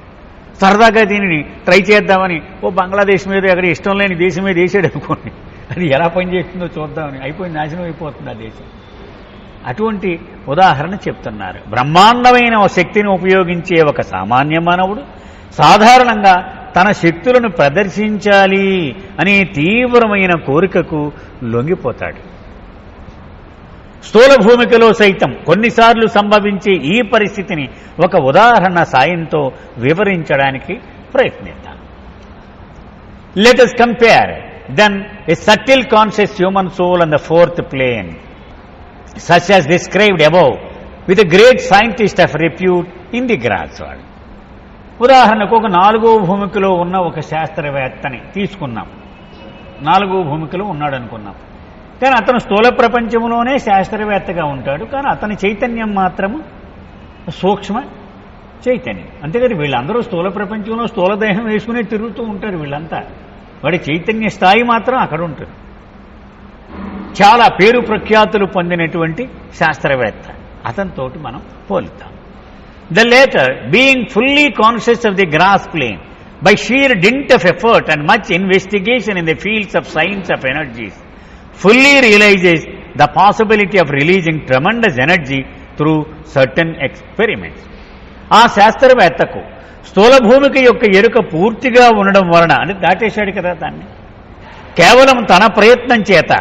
సరదాగా దీనిని ట్రై చేద్దామని బంగ్లాదేశ్ మీద ఎక్కడ ఇష్టం లేని దేశం మీద వేసాడు అనుకోండి, అది ఎలా పనిచేస్తుందో చూద్దామని అయిపోయి నాశనం అయిపోతుంది ఆ దేశం. అటువంటి ఉదాహరణ చెప్తున్నారు. బ్రహ్మాండమైన శక్తిని ఉపయోగించే ఒక సామాన్య మానవుడు సాధారణంగా తన శక్తులను ప్రదర్శించాలి అనే తీవ్రమైన కోరికకు లొంగిపోతాడు. స్థూల భూమికలో సైతం కొన్నిసార్లు సంభవించే ఈ పరిస్థితిని ఒక ఉదాహరణ సాయంతో వివరించడానికి ప్రయత్నిద్దాం. Let us compare then a subtle conscious human soul on the fourth plane, such as described above, with a great scientist of repute in the grass world. ఉదాహరణకు ఒక 4వ భూమికలో ఉన్న ఒక శాస్త్రవేత్తని తీసుకున్నాం. 4వ భూమికలో ఉన్నాడు అనుకున్నాం. కానీ అతను స్థూల ప్రపంచంలోనే శాస్త్రవేత్తగా ఉంటాడు. కానీ అతని చైతన్యం మాత్రము సూక్ష్మ చైతన్యం. అంతేకాదు వీళ్ళందరూ స్థూల ప్రపంచంలో స్థూల దేహం వేసుకునే తిరుగుతూ ఉంటారు. వీళ్ళంతా వాడి చైతన్య స్థాయి మాత్రం అక్కడ ఉంటుంది. చాలా పేరు ప్రఖ్యాతులు పొందినటువంటి శాస్త్రవేత్త. అతనితోటి మనం పోలుతాం. The latter, being fully conscious of the grass plane, by sheer dint of effort and much investigation in the fields of science of energies, fully realizes the possibility of releasing tremendous energy through certain experiments. ఆ శాస్త్రవేత్తకు స్థూల భూమిక యొక్క ఎరుక పూర్తిగా ఉండడం వలన అంటే దాటేశాడు కదా దాన్ని, కేవలం తన ప్రయత్నం చేత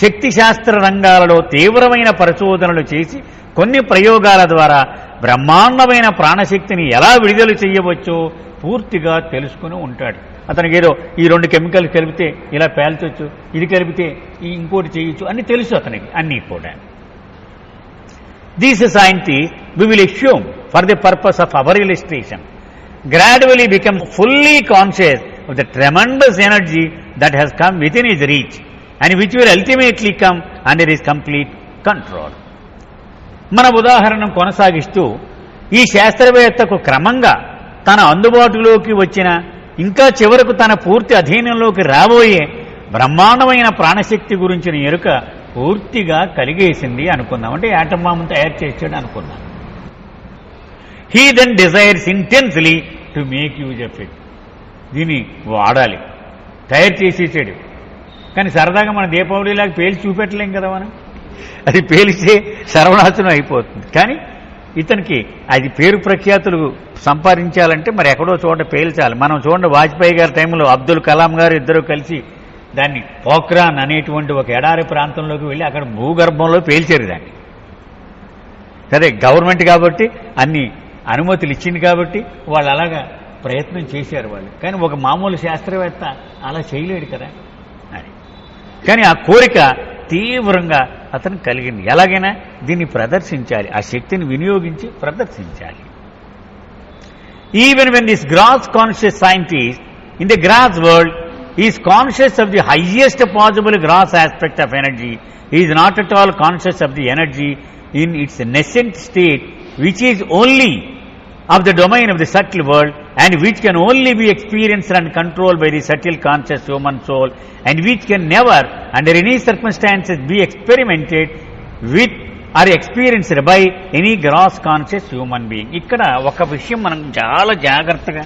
శక్తి శాస్త్ర రంగాలలో తీవ్రమైన పరిశోధనలు చేసి కొన్ని ప్రయోగాల ద్వారా బ్రహ్మాండమైన ప్రాణశక్తిని ఎలా విడుదల చేయవచ్చో పూర్తిగా తెలుసుకుని ఉంటాడు. అతనికి ఏదో ఈ 2 కెమికల్స్ కలిపితే ఇలా పేల్చొచ్చు, ఇది కలిపితే ఇంకోటి చేయొచ్చు అన్ని తెలుసు అతనికి అన్నీ కూడా. These scientists, we will assume for the purpose of our illustration, gradually become fully conscious of the tremendous energy that has come within his reach and which will ultimately come under his complete control. మన ఉదాహరణ కొనసాగిస్తూ ఈ శాస్త్రవేత్తకు క్రమంగా తన అందుబాటులోకి వచ్చిన ఇంకా చివరకు తన పూర్తి అధీనంలోకి రాబోయే బ్రహ్మాండమైన ప్రాణశక్తి గురించిన ఎరుక పూర్తిగా కలిగేసింది అనుకుందాం. అంటే యాటం బాంబు తయారు చేసాడు అనుకుందాం. He then desires intensely to make use of it. దీన్ని వాడాలి, తయారు చేసేసాడు. కానీ సరదాగా మన దీపావళిలాగా పేల్చి చూపెట్టలేం కదా మనం, అది పేలిస్తే సర్వనాశనం అయిపోతుంది. కానీ ఇతనికి అది పేరు ప్రఖ్యాతులు సంపాదించాలంటే మరి ఎక్కడో చోట పేల్చాలి. మనం చూడండి వాజ్పేయి గారి టైంలో అబ్దుల్ కలాం గారు ఇద్దరు కలిసి దాన్ని పోఖ్రాన్ అనేటువంటి ఒక ఎడారి ప్రాంతంలోకి వెళ్ళి అక్కడ భూగర్భంలో పేల్చారు దాన్ని. సరే గవర్నమెంట్ కాబట్టి అన్ని అనుమతులు ఇచ్చింది కాబట్టి వాళ్ళు అలాగా ప్రయత్నం చేశారు వాళ్ళు. కానీ ఒక మామూలు శాస్త్రవేత్త అలా చేయలేడు కదా అని. కానీ ఆ కోరిక తీవ్రంగా అతను కలిగింది. ఎలాగైనా దీన్ని ప్రదర్శించాలి, ఆ శక్తిని వినియోగించి ప్రదర్శించాలి. Even when this gross conscious scientist in the gross world is conscious of the highest possible gross aspect of energy, is not at all conscious of the energy in its nascent state which is only of the domain of the subtle world and which can only be experienced and controlled by the subtle conscious human soul and which can never under any circumstances be experimented with or experienced by any gross conscious human being. ఇక్కడ ఒక విషయం మనం చాలా జాగ్రత్తగా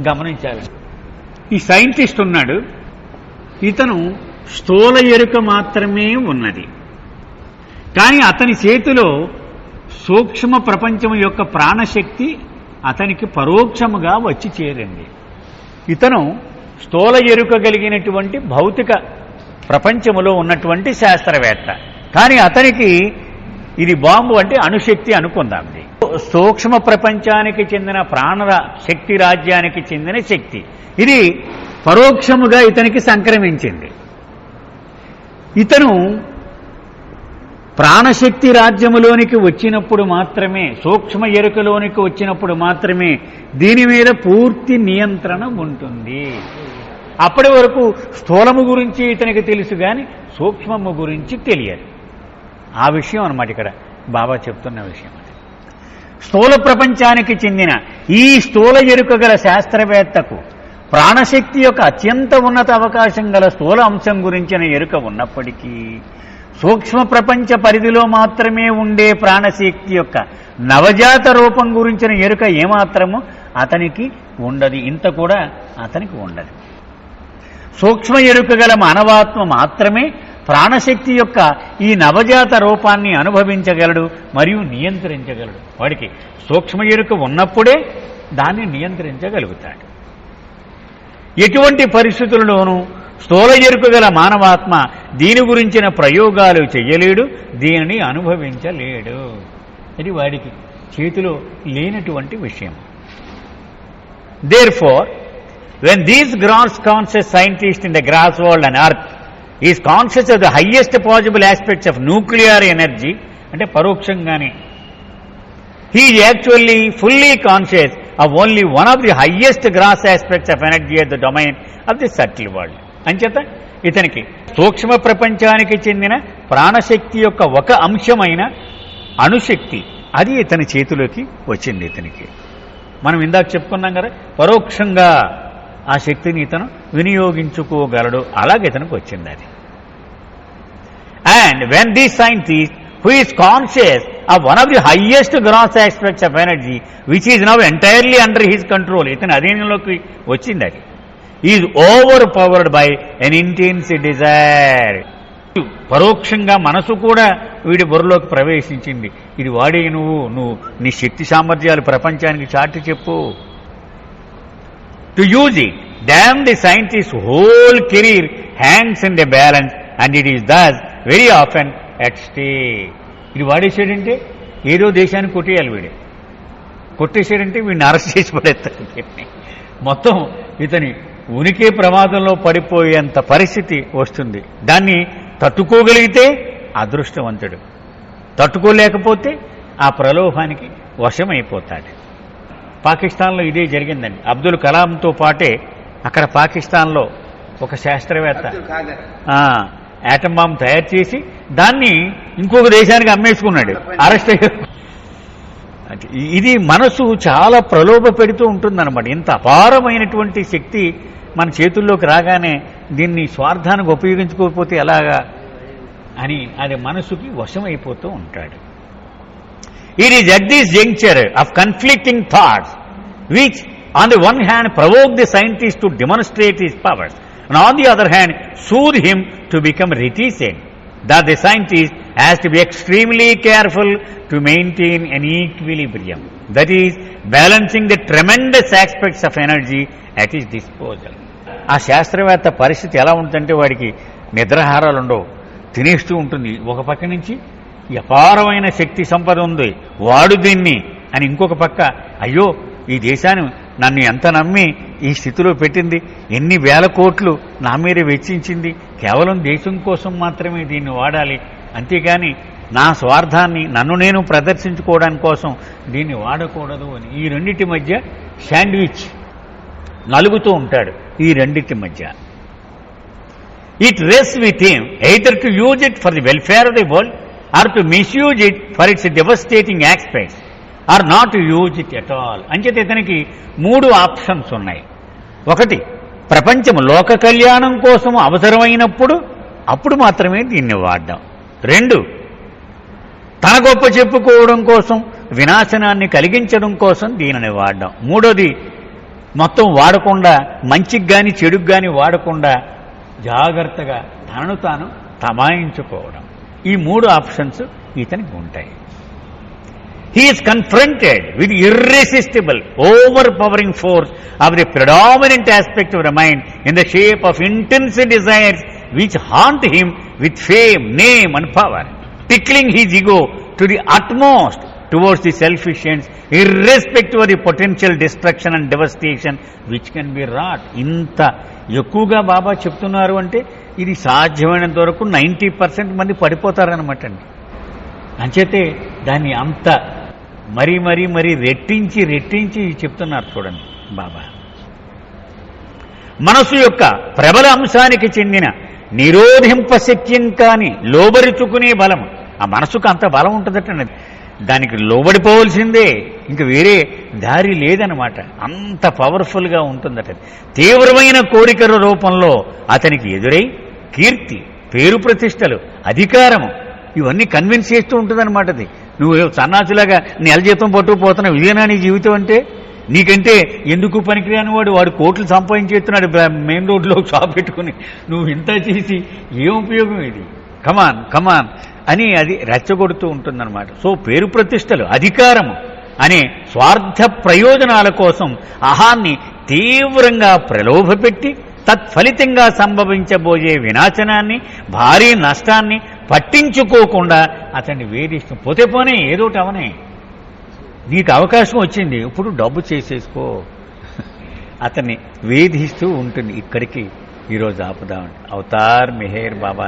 గమనించాలి. ఈ scientist ఉన్నాడు, ఇతను స్థూల ఎరుక మాత్రమే ఉన్నది. కానీ అతని చేతిలో సూక్ష్మ ప్రపంచం యొక్క ప్రాణశక్తి అతనికి పరోక్షముగా వచ్చి చేరింది. ఇతను స్థూల ఎరుక కలిగినటువంటి భౌతిక ప్రపంచములో ఉన్నటువంటి శాస్త్రవేత్త. కానీ అతనికి ఇది బాంబు అంటే అణుశక్తి అనుకుందాం. సూక్ష్మ ప్రపంచానికి చెందిన ప్రాణ శక్తి రాజ్యానికి చెందిన శక్తి ఇది పరోక్షముగా ఇతనికి సంక్రమించింది. ఇతను ప్రాణశక్తి రాజ్యములోనికి వచ్చినప్పుడు మాత్రమే, సూక్ష్మ ఎరుకలోనికి వచ్చినప్పుడు మాత్రమే దీని మీద పూర్తి నియంత్రణ ఉంటుంది. అప్పటి వరకు స్థూలము గురించి ఇతనికి తెలుసు కానీ సూక్ష్మము గురించి తెలియదు. ఆ విషయం అన్నమాట ఇక్కడ బాబా చెప్తున్న విషయం. స్థూల ప్రపంచానికి చెందిన ఈ స్థూల ఎరుక గల శాస్త్రవేత్తకు ప్రాణశక్తి యొక్క అత్యంత ఉన్నత అవకాశం గల స్థూల అంశం గురించిన ఎరుక ఉన్నప్పటికీ సూక్ష్మ ప్రపంచ పరిధిలో మాత్రమే ఉండే ప్రాణశక్తి యొక్క నవజాత రూపం గురించిన ఎరుక ఏమాత్రము అతనికి ఉండదు. ఇంత కూడా అతనికి ఉండదు. సూక్ష్మ ఎరుక గల మానవాత్మ మాత్రమే ప్రాణశక్తి యొక్క ఈ నవజాత రూపాన్ని అనుభవించగలడు మరియు నియంత్రించగలడు. వాడికి సూక్ష్మ ఎరుక ఉన్నప్పుడే దాన్ని నియంత్రించగలుగుతాడు. ఎటువంటి పరిస్థితుల్లోనూ స్థూల ఎరుక గల మానవాత్మ దీని గురించిన ప్రయోగాలు చెయ్యలేడు, దీనిని అనుభవించలేడు. ఇది వాడికి చేతిలో లేనటువంటి విషయం. Therefore, when these gross conscious scientists in the grass world and earth is conscious of the highest possible aspects of nuclear energy, అంటే పరోక్షంగానే, he is actually fully conscious of only one of the highest gross aspects of energy at the domain of the subtle world. అంచేత ఇతనికి సూక్ష్మ ప్రపంచానికి చెందిన ప్రాణశక్తి యొక్క ఒక అంశమైన అణుశక్తి అది ఇతని చేతిలోకి వచ్చింది. ఇతనికి మనం ఇందాక చెప్పుకున్నాం కదా, పరోక్షంగా ఆ శక్తిని ఇతను వినియోగించుకోగలడు. అలాగే ఇతనికి వచ్చింది అది. And when this scientist who is conscious of one of the highest gross aspects of energy which is now entirely under his control, ఇతని అధీనంలోకి వచ్చింది అది, is overpowered by an intense desire. పరోక్షంగా మనసు కూడా వీడి బుర్రలోకి ప్రవేశించింది. ఇది వాడే నువ్వు నీ శక్తి సామర్థ్యాలు ప్రపంచానికి చాటి చెప్పు. To use it, damn the scientist whole career hangs in the balance and it is thus very often at stake. ఇది వాడేసాడంటే ఏదో దేశాన్ని కొట్టేయాలి, కొట్టేసాడంటే వీడిని అరెస్ట్ చేసి పడేస్తాడు. మొత్తం ఇతని ఉనికి ప్రమాదంలో పడిపోయేంత పరిస్థితి వస్తుంది. దాన్ని తట్టుకోగలిగితే అదృష్టవంతుడు, తట్టుకోలేకపోతే ఆ ప్రలోభానికి వశమైపోతాడు. పాకిస్తాన్లో ఇదే జరిగిందండి. అబ్దుల్ కలాంతో పాటే అక్కడ పాకిస్తాన్లో ఒక శాస్త్రవేత్త యాటమ్ బాంబ్ తయారు చేసి దాన్ని ఇంకొక దేశానికి అమ్మేసుకున్నాడు, అరెస్ట్ అయ్యాడు. ఇది మనసు చాలా ప్రలోభ పెడుతూ ఉంటుందన్నమాట. ఇంత అపారమైనటువంటి శక్తి మన చేతుల్లోకి రాగానే దీన్ని స్వార్థానికి ఉపయోగించుకోకపోతే ఎలాగా అని అది మనసుకి వశమైపోతూ ఉంటాడు. It is at this juncture of conflicting thoughts which on the one hand provoke the scientist to demonstrate his powers and on the other hand soothe him to become reticent, that the scientist has to be extremely careful to maintain an equilibrium, that is balancing the tremendous aspects of energy at his disposal. ఆ శాస్త్రవేత్త పరిస్థితి ఎలా ఉంటుందంటే వాడికి నిద్రాహారాలు ఉండవు, తినేస్తూ ఉంటుంది. ఒక పక్క నుంచి అపారమైన శక్తి సంపద ఉంది, వాడు దీన్ని అని ఇంకొక పక్క, అయ్యో ఈ దేశాన్ని నన్ను ఎంత నమ్మి ఈ స్థితిలో పెట్టింది, ఎన్ని వేల కోట్లు నా మీద వెచ్చించింది, కేవలం దేశం కోసం మాత్రమే దీన్ని వాడాలి, అంతేగాని నా స్వార్థాన్ని నన్ను నేను ప్రదర్శించుకోవడానికి కోసం దీన్ని వాడకూడదు అని ఈ రెండింటి మధ్య శాండ్విచ్ నలుగుతూ ఉంటాడు. ఈ రెండింటి మధ్య it rest with him either to use it for the welfare of the world or to misuse it for its devastating aspects or not to use it at all. అంచేత ఇతనికి 3 ఆప్షన్స్ ఉన్నాయి. ఒకటి, ప్రపంచం లోక కళ్యాణం కోసం అవసరమైనప్పుడు అప్పుడు మాత్రమే దీన్ని వాడడం. 2, తన గొప్ప చెప్పుకోవడం కోసం, వినాశనాన్ని కలిగించడం కోసం దీనిని వాడడం. 3వది, మొత్తం వాడకుండా, మంచికి కానీ చెడుకు కానీ వాడకుండా జాగ్రత్తగా తనను తాను తమాయించుకోవడం. ఈ 3 ఆప్షన్స్ ఇతనికి ఉంటాయి. He is confronted with irresistible, overpowering force of the predominant aspect of the mind in the shape of intense desires which haunt him with fame, name and power, tickling his ego to the utmost towards the selfish ends, irrespective of the potential destruction and devastation which can be wrought. ఇంత ఎక్కువగా బాబా చెప్తున్నారు అంటే ఇది సాధ్యమైనంత వరకు 90% మంది పడిపోతారనమాట అండి. అంచేతే దాన్ని అంత మరీ రెట్టించి చెప్తున్నారు చూడండి బాబా. మనసు యొక్క ప్రబల అంశానికి చెందిన నిరోధింపశక్యం కాని లోబరుచుకునే బలం, ఆ మనసుకు అంత బలం ఉంటుందట, దానికి లోబడిపోవలసిందే, ఇంక వేరే దారి లేదనమాట, అంత పవర్ఫుల్గా ఉంటుందట. తీవ్రమైన కోరికల రూపంలో అతనికి ఎదురై కీర్తి, పేరు ప్రతిష్టలు, అధికారము, ఇవన్నీ కన్విన్స్ చేస్తూ ఉంటుందన్నమాట. అది నువ్వు సన్నాసులాగా నెల జీతం పట్టుకుపోతున్నావు, ఇదేనా నీ జీవితం అంటే? నీకంటే ఎందుకు పనికిరాని వాడు కోట్లు సంపాదించేస్తున్నాడు మెయిన్ రోడ్లో షాప్ పెట్టుకుని, నువ్వు ఇంత చేసి ఏం ఉపయోగం ఇది? కమాన్ కమాన్ అని అది రెచ్చగొడుతూ ఉంటుందన్నమాట. సో పేరు ప్రతిష్టలు, అధికారము అనే స్వార్థ ప్రయోజనాల కోసం అహాన్ని తీవ్రంగా ప్రలోభపెట్టి తత్ఫలితంగా సంభవించబోయే వినాశనాన్ని, భారీ నష్టాన్ని పట్టించుకోకుండా అతన్ని వేధిస్తూ పోతే పోనే, ఏదోటి అవనే, నీకు అవకాశం వచ్చింది, ఇప్పుడు డబ్బు చేసేసుకో, అతన్ని వేధిస్తూ ఉంటుంది. ఇక్కడికి ఈరోజు ఆపుదామండి. అవతార్ మెహర్ బాబా.